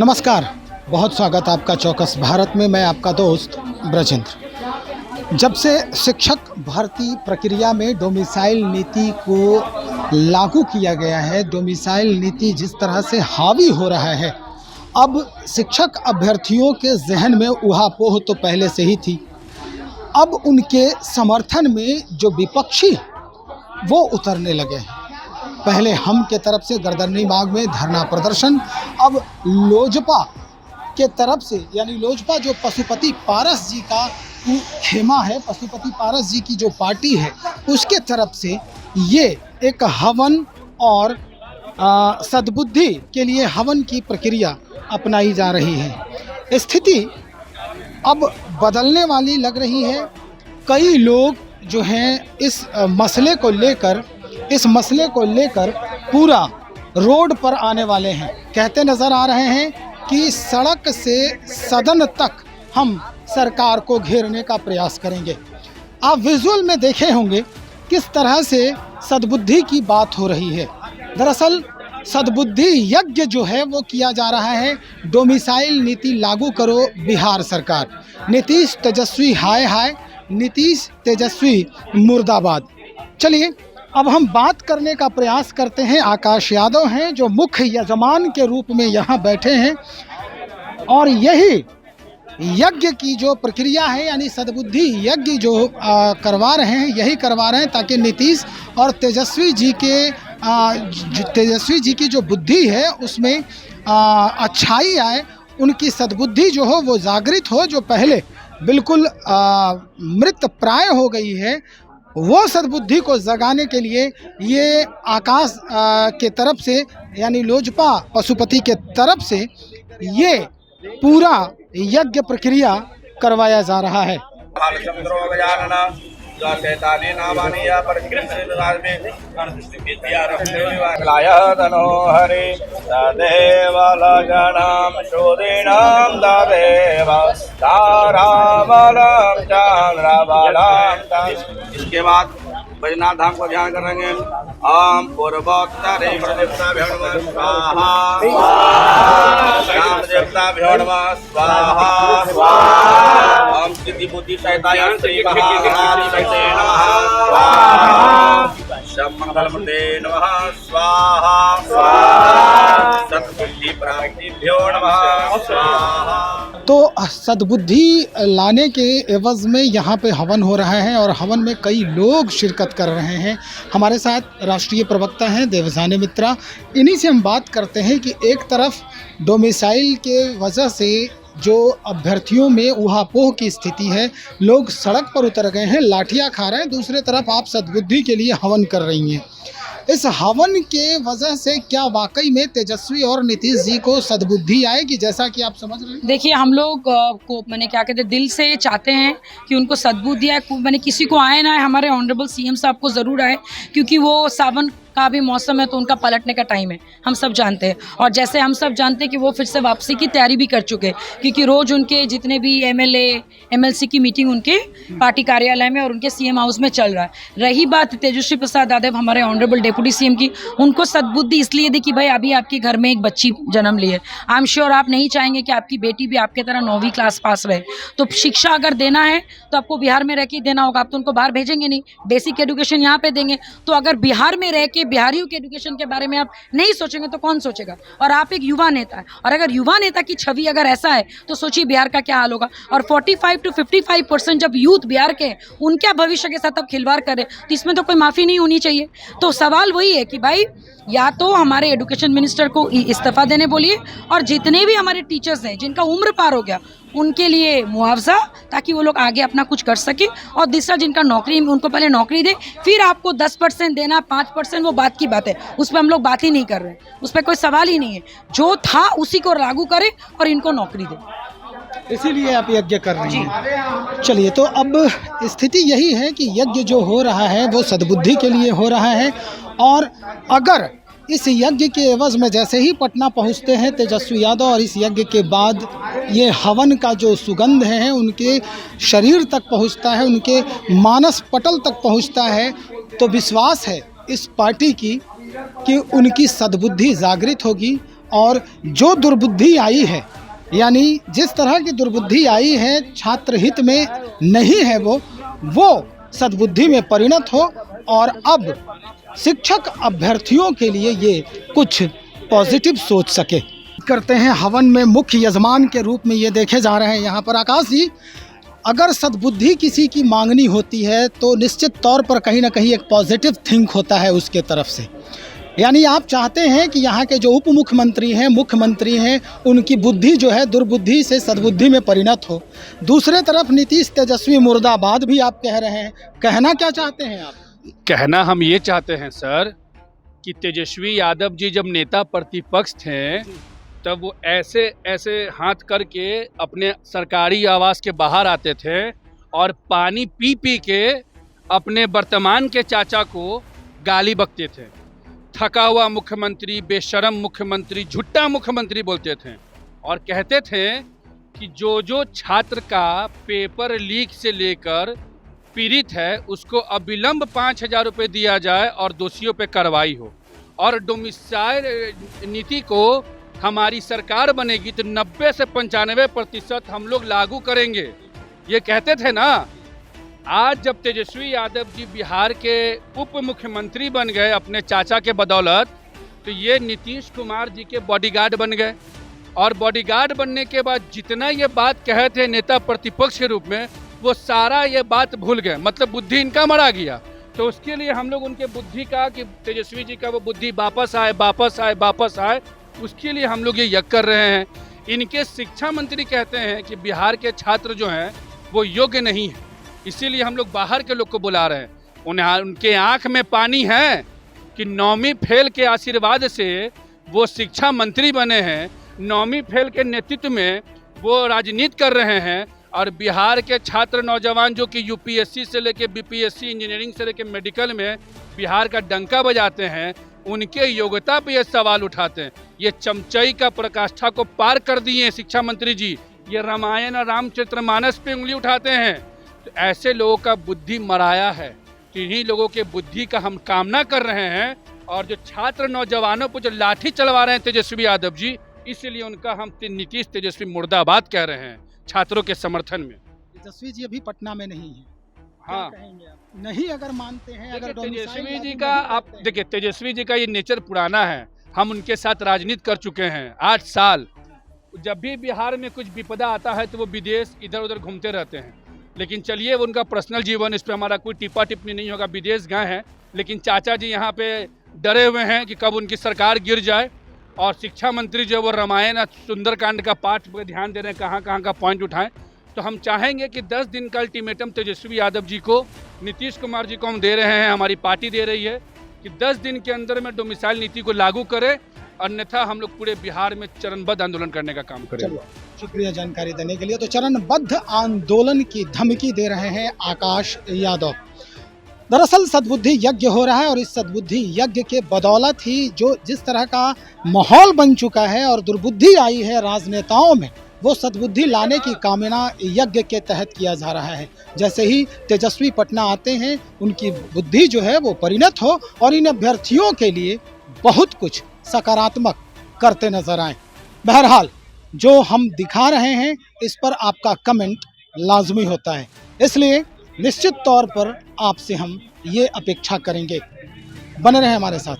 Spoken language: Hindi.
नमस्कार, बहुत स्वागत आपका चौकस भारत में। मैं आपका दोस्त ब्रजेंद्र। जब से शिक्षक भर्ती प्रक्रिया में डोमिसाइल नीति को लागू किया गया है, डोमिसाइल नीति जिस तरह से हावी हो रहा है, अब शिक्षक अभ्यर्थियों के जहन में ऊहापोह तो पहले से ही थी। अब उनके समर्थन में जो विपक्षी वो उतरने लगे हैं। पहले हम के तरफ से गर्दनी बाग में धरना प्रदर्शन, अब लोजपा के तरफ से, यानी लोजपा जो पशुपति पारस जी का खेमा है, पशुपति पारस जी की जो पार्टी है, उसके तरफ से ये एक हवन और सद्बुद्धि के लिए हवन की प्रक्रिया अपनाई जा रही है। स्थिति अब बदलने वाली लग रही है। कई लोग जो हैं इस मसले को लेकर पूरा रोड पर आने वाले हैं। कहते नज़र आ रहे हैं कि सड़क से सदन तक हम सरकार को घेरने का प्रयास करेंगे। आप विजुअल में देखे होंगे किस तरह से सद्बुद्धि की बात हो रही है। दरअसल सद्बुद्धि यज्ञ जो है वो किया जा रहा है। डोमिसाइल नीति लागू करो बिहार सरकार, नीतीश तेजस्वी हाय हाय, नीतीश तेजस्वी मुर्दाबाद। चलिए अब हम बात करने का प्रयास करते हैं। आकाश यादव हैं जो मुख्य यजमान के रूप में यहाँ बैठे हैं, और यही यज्ञ की जो प्रक्रिया है, यानी सद्बुद्धि यज्ञ जो करवा रहे हैं, यही करवा रहे हैं ताकि नीतीश और तेजस्वी जी की जो बुद्धि है उसमें अच्छाई आए, उनकी सद्बुद्धि जो हो वो जागृत हो, जो पहले बिल्कुल मृत प्राय हो गई है, वो सद्बुद्धि को जगाने के लिए ये आकाश के तरफ से, यानी लोजपा पशुपति के तरफ से ये पूरा यज्ञ प्रक्रिया करवाया जा रहा है। इसके बाद बैजनाथ धाम को ध्यान करेंगे। ओम पूर्वोत्तर स्वाहा, राम देवता नमः स्वाहा, ओम सिद्धि बुद्धि सहिताय श्री महाराज मंगल मूर्ते नमः स्वाहा, सद्बुद्धि प्राप्तिभ्यो नमः स्वाहा। तो सद्बुद्धि लाने के एवज में यहाँ पे हवन हो रहा है, और हवन में कई लोग शिरकत कर रहे हैं। हमारे साथ राष्ट्रीय प्रवक्ता हैं देवसानी मित्रा। इन्हीं से हम बात करते हैं कि एक तरफ डोमिसाइल के वजह से जो अभ्यर्थियों में ऊहापोह की स्थिति है, लोग सड़क पर उतर गए हैं, लाठियाँ खा रहे हैं, दूसरे तरफ आप सद्बुद्धि के लिए हवन कर रही हैं। इस हवन के वजह से क्या वाकई में तेजस्वी और नीतीश जी को सद्बुद्धि आएगी, जैसा कि आप समझ रहे हैं? देखिए, हम लोग को मैंने क्या कहते हैं, दिल से चाहते हैं कि उनको सद्बुद्धि आए। मैंने किसी को आए ना आए, हमारे ऑनरेबल सीएम साहब को ज़रूर आए, क्योंकि वो सावन का भी मौसम है तो उनका पलटने का टाइम है, हम सब जानते हैं। और जैसे हम सब जानते हैं कि वो फिर से वापसी की तैयारी भी कर चुके हैं, क्योंकि रोज़ उनके जितने भी एमएलए एमएलसी की मीटिंग उनके पार्टी कार्यालय में और उनके सीएम हाउस में चल रहा है। रही बात तेजस्वी प्रसाद यादव, हमारे ऑनरेबल डिप्टी सीएम की, उनको सद्बुद्धि इसलिए दी कि भाई अभी आपके घर में एक बच्ची जन्म ली है। आई एम श्योर आप नहीं चाहेंगे कि आपकी बेटी भी आपके तरह 9वीं क्लास पास रहे। तो शिक्षा अगर देना है तो आपको बिहार में रह के देना होगा। आप तो उनको बाहर भेजेंगे नहीं, बेसिक एजुकेशन यहाँ पे देंगे। तो अगर बिहार में रह के बिहारियों के एजुकेशन के बारे में आप नहीं सोचेंगे तो कौन सोचेगा। और आप एक युवा नेता है, और अगर युवा नेता की छवि अगर ऐसा है तो सोचिए बिहार का क्या हाल होगा। और 45 to 55% जब यूथ बिहार के उनके भविष्य के साथ आप खिलवाड़ करें तो इसमें तो कोई माफ़ी नहीं होनी चाहिए। तो सवाल वही है कि भाई या तो हमारे एजुकेशन मिनिस्टर को इस्तीफा देने बोलिए, और जितने भी हमारे टीचर्स हैं जिनका उम्र पार हो गया उनके लिए मुआवजा, ताकि वो लोग आगे अपना कुछ कर सके। और दूसरा, जिनका नौकरी, उनको पहले नौकरी दे, फिर आपको 10% देना, 5%, वो बात की बात है, उस पर हम लोग बात ही नहीं कर रहे हैं, उस पर कोई सवाल ही नहीं है। जो था उसी को लागू करें और इनको नौकरी दे। इसीलिए आप यज्ञ कर रही हैं। चलिए, तो अब स्थिति यही है कि यज्ञ जो हो रहा है वो सद्बुद्धि के लिए हो रहा है, और अगर इस यज्ञ के एवज में जैसे ही पटना पहुंचते हैं तेजस्वी यादव, और इस यज्ञ के बाद ये हवन का जो सुगंध है उनके शरीर तक पहुंचता है, उनके मानस पटल तक पहुंचता है, तो विश्वास है इस पार्टी की कि उनकी सद्बुद्धि जागृत होगी और जो दुर्बुद्धि आई है, यानी जिस तरह की दुर्बुद्धि आई है छात्र हित में नहीं है, वो सद्बुद्धि में परिणत हो और अब शिक्षक अभ्यर्थियों के लिए ये कुछ पॉजिटिव सोच सके। करते हैं हवन में मुख्य यजमान के रूप में ये देखे जा रहे हैं यहाँ पर आकाश जी। अगर सद्बुद्धि किसी की मांगनी होती है तो निश्चित तौर पर कहीं ना कहीं एक पॉजिटिव थिंक होता है उसके तरफ से, यानी आप चाहते हैं कि यहाँ के जो उप मुख्यमंत्री हैं, मुख्यमंत्री हैं, उनकी बुद्धि जो है दुर्बुद्धि से सद्बुद्धि में परिणत हो। दूसरे तरफ नीतीश तेजस्वी मुर्दाबाद भी आप कह रहे हैं, कहना क्या चाहते हैं आप? कहना हम ये चाहते हैं सर कि तेजस्वी यादव जी जब नेता प्रतिपक्ष थे तब वो ऐसे ऐसे हाथ करके अपने सरकारी आवास के बाहर आते थे और पानी पी पी के अपने वर्तमान के चाचा को गाली बकते थे। थका हुआ मुख्यमंत्री, बेशरम मुख्यमंत्री, झूठा मुख्यमंत्री बोलते थे और कहते थे कि जो छात्र का पेपर लीक से लेकर पीड़ित है उसको अविलंब 5,000 रुपये दिया जाए और दोषियों पे कार्रवाई हो, और डोमिसाइल नीति को हमारी सरकार बनेगी तो 90 से 95% हम लोग लागू करेंगे, ये कहते थे ना। आज जब तेजस्वी यादव जी बिहार के उप मुख्यमंत्री बन गए अपने चाचा के बदौलत, तो ये नीतीश कुमार जी के बॉडीगार्ड बन गए, और बॉडीगार्ड बनने के बाद जितना ये बात कहे थे नेता प्रतिपक्ष के रूप में, वो सारा ये बात भूल गए, मतलब बुद्धि इनका मरा गया। तो उसके लिए हम लोग उनके बुद्धि का कि तेजस्वी जी का वो बुद्धि वापस आए वापस आए वापस आए, उसके लिए हम लोग ये यज्ञ कर रहे हैं। इनके शिक्षा मंत्री कहते हैं कि बिहार के छात्र जो हैं वो योग्य नहीं है, इसीलिए हम लोग बाहर के लोग को बुला रहे हैं। उनके आंख में पानी है कि 9वीं फेल के आशीर्वाद से वो शिक्षा मंत्री बने हैं, 9वीं फेल के नेतृत्व में वो राजनीति कर रहे हैं, और बिहार के छात्र नौजवान जो कि यूपीएससी से लेके बीपीएससी, इंजीनियरिंग से लेके मेडिकल में बिहार का डंका बजाते हैं, उनके योग्यता पे ये सवाल उठाते हैं। ये चमचई का प्रकाष्ठा को पार कर दिए शिक्षा मंत्री जी, ये रामायण और रामचरितमानस पे उंगली उठाते हैं। तो ऐसे लोगों का बुद्धि मराया है, तो इन्हीं लोगों के बुद्धि का हम कामना कर रहे हैं। और जो छात्र नौजवानों पर जो लाठी चलवा रहे हैं तेजस्वी यादव जी, इसलिए उनका हम नीतीश तेजस्वी मुर्दाबाद कह रहे हैं छात्रों के समर्थन में। तेजस्वी जी अभी पटना में नहीं है, हाँ, नहीं अगर मानते हैं, अगर तेजस्वी जी का आप देखिए, तेजस्वी जी का ये नेचर पुराना है, हम उनके साथ राजनीति कर चुके हैं 8 साल। जब भी बिहार में कुछ विपदा आता है तो वो विदेश इधर उधर घूमते रहते हैं, लेकिन चलिए उनका पर्सनल जीवन, इस पर हमारा कोई टिप्पा टिप्पणी नहीं होगा। विदेश गए हैं, लेकिन चाचा जी यहाँ पे डरे हुए हैं कि कब उनकी सरकार गिर जाए, और शिक्षा मंत्री जो वो रामायण सुंदरकांड का पाठ पर ध्यान दे रहे हैं, कहाँ कहाँ का पॉइंट उठाएं। तो हम चाहेंगे कि 10 दिन का अल्टीमेटम तेजस्वी यादव जी को, नीतीश कुमार जी को हम दे रहे हैं, हमारी पार्टी दे रही है कि 10 दिन के अंदर में डोमिसाइल नीति को लागू करें, अन्यथा हम लोग पूरे बिहार में चरणबद्ध आंदोलन करने का काम करेंगे। शुक्रिया जानकारी देने के लिए। तो चरणबद्ध आंदोलन की धमकी दे रहे हैं आकाश यादव। दरअसल सद्बुद्धि यज्ञ हो रहा है, और इस सद्बुद्धि यज्ञ के बदौलत ही जो जिस तरह का माहौल बन चुका है और दुर्बुद्धि आई है राजनेताओं में, वो सद्बुद्धि लाने की कामना यज्ञ के तहत किया जा रहा है। जैसे ही तेजस्वी पटना आते हैं, उनकी बुद्धि जो है वो परिणत हो और इन अभ्यर्थियों के लिए बहुत कुछ सकारात्मक करते नजर आए। बहरहाल जो हम दिखा रहे हैं इस पर आपका कमेंट लाजमी होता है, इसलिए निश्चित तौर पर आपसे हम ये अपेक्षा करेंगे, बने रहें हमारे साथ।